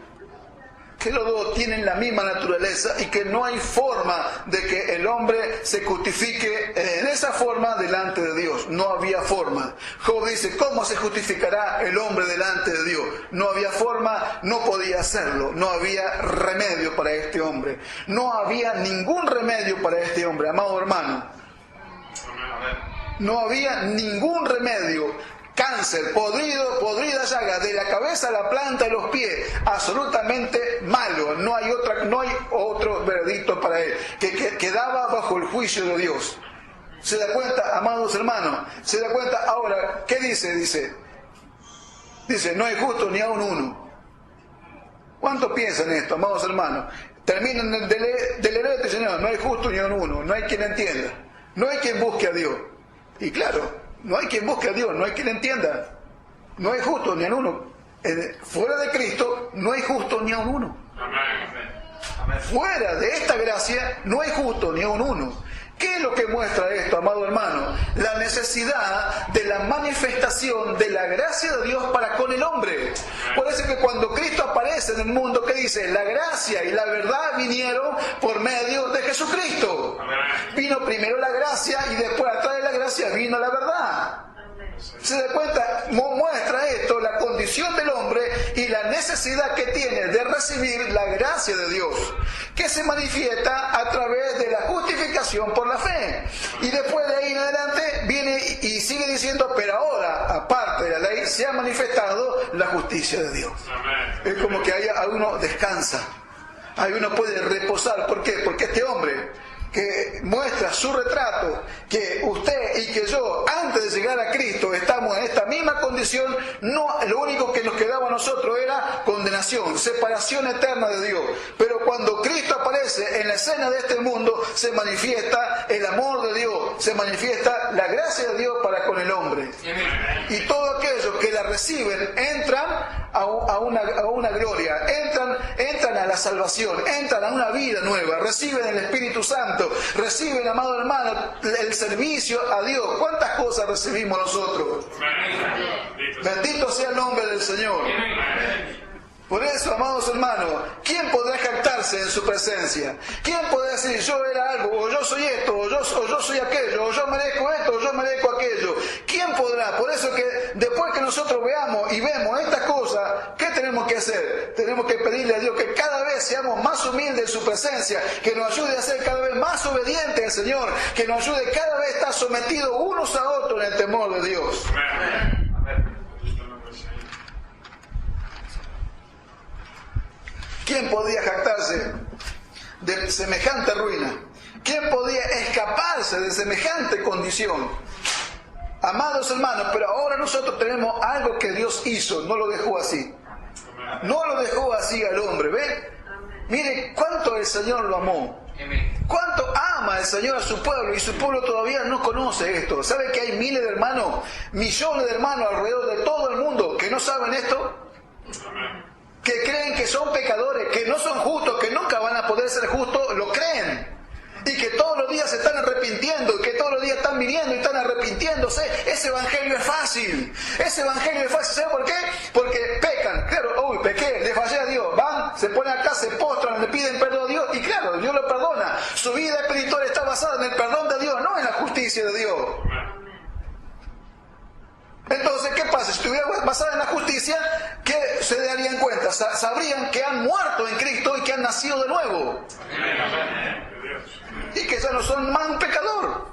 Que los dos tienen la misma naturaleza y que no hay forma de que el hombre se justifique en esa forma delante de Dios. No había forma. Job dice, ¿cómo se justificará el hombre delante de Dios? No había forma, no podía hacerlo. No había remedio para este hombre. No había ningún remedio para este hombre, amado hermano. No había ningún remedio. Cáncer, podrida llaga, de la cabeza a la planta de los pies, absolutamente malo. No hay otro veredicto para él, que quedaba bajo el juicio de Dios. ¿Se da cuenta, amados hermanos? ¿Se da cuenta? Ahora, ¿qué dice? Dice, no hay justo ni aun uno. ¿Cuántos piensan esto, amados hermanos? Terminan de leer este Señor, no hay justo ni aun uno, no hay quien entienda, no hay quien busque a Dios. Y claro, no hay quien busque a Dios, no hay quien entienda. No hay justo ni a uno. Fuera de Cristo no hay justo ni a uno. Fuera de esta gracia no hay justo ni a uno. ¿Qué es lo que muestra esto, amado hermano? La necesidad de la manifestación de la gracia de Dios para con el hombre. Por eso es que cuando Cristo aparece en el mundo, ¿qué dice? La gracia y la verdad vinieron por medio de Jesucristo. Vino primero la gracia y después atrás de la gracia vino la verdad. ¿Se da cuenta? Muestra esto, la condición del hombre y la necesidad que tiene de recibir la gracia de Dios, que se manifiesta a través de la justificación por la fe. Y después de ahí en adelante viene y sigue diciendo, pero ahora, aparte de la ley, se ha manifestado la justicia de Dios. Es como que ahí uno descansa, ahí uno puede reposar. ¿Por qué? Porque este hombre que muestra su retrato, que usted y que yo, antes de llegar a Cristo, estamos en esta misma condición, no, lo único que nos quedaba a nosotros era condenación, separación eterna de Dios. Pero cuando Cristo aparece en la escena de este mundo, se manifiesta el amor de Dios, se manifiesta la gracia de Dios para con el hombre. Y todos aquellos que la reciben entran a una gloria, entran a la salvación, entran a una vida nueva, reciben el Espíritu Santo, reciben, amado hermano, el servicio a Dios. ¿Cuántas cosas recibimos nosotros? Bendito sea el nombre del Señor. Por eso, amados hermanos, ¿quién podrá jactarse en su presencia? ¿Quién podrá decir, yo era algo, o yo soy esto, o yo soy aquello, o yo merezco esto, o yo merezco aquello? ¿Quién podrá? Por eso que después que nosotros veamos y vemos estas cosas, ¿qué tenemos que hacer? Tenemos que pedirle a Dios que cada vez seamos más humildes en su presencia, que nos ayude a ser cada vez más obedientes al Señor, que nos ayude cada vez a estar sometidos unos a otros en el temor de Dios. Amén. ¿Quién podía jactarse de semejante ruina? ¿Quién podía escaparse de semejante condición? Amados hermanos, pero ahora nosotros tenemos algo que Dios hizo, no lo dejó así. No lo dejó así al hombre, ¿ve? Mire cuánto el Señor lo amó. Cuánto ama el Señor a su pueblo, y su pueblo todavía no conoce esto. ¿Sabe que hay miles de hermanos, millones de hermanos alrededor de todo el mundo que no saben esto? Que creen que son pecadores, que no son justos, que nunca van a poder ser justos, lo creen. Y que todos los días se están arrepintiendo, y que todos los días están viniendo y están arrepintiéndose. Ese evangelio es fácil. Ese evangelio es fácil. ¿Sabe por qué? Porque pecan. Claro, uy, pequé, le fallé a Dios. Van, se ponen acá, se postran, le piden perdón a Dios. Y claro, Dios lo perdona. Su vida espiritual está basada en el perdón de Dios, no en la justicia de Dios. Entonces, ¿qué pasa? Si estuviera basada en la justicia, ¿qué se darían cuenta? Sabrían que han muerto en Cristo y que han nacido de nuevo. Y que ya no son más un pecador.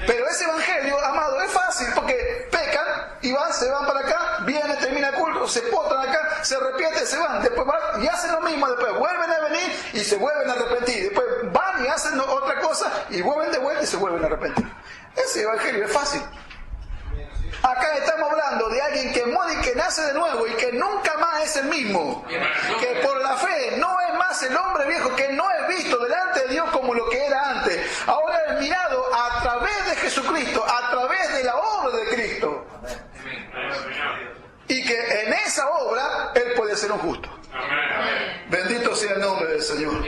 Pero ese evangelio, amado, es fácil porque pecan y se van para acá, vienen, termina el culto, se potran acá, se arrepienten, se van, después van y hacen lo mismo, después vuelven a venir y se vuelven a arrepentir, después van y hacen otra cosa y vuelven de vuelta y se vuelven a arrepentir. Ese evangelio es fácil. Acá estamos hablando de alguien que muere y que nace de nuevo y que nunca más es el mismo. Que por la fe no es más el hombre viejo, que no es visto delante de Dios como lo que era antes. Ahora es mirado a través de Jesucristo, a través de la obra de Cristo. Y que en esa obra Él puede ser un justo. Bendito sea el nombre del Señor.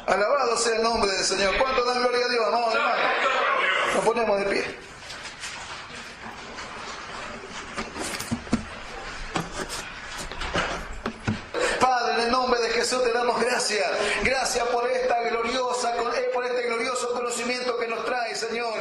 Alabado sea el nombre del Señor. ¿Cuánto dan gloria a Dios, amados hermanos? Nos ponemos de pie. Padre, en el nombre de Jesús te damos gracias. Gracias por este glorioso conocimiento que nos trae, Señor.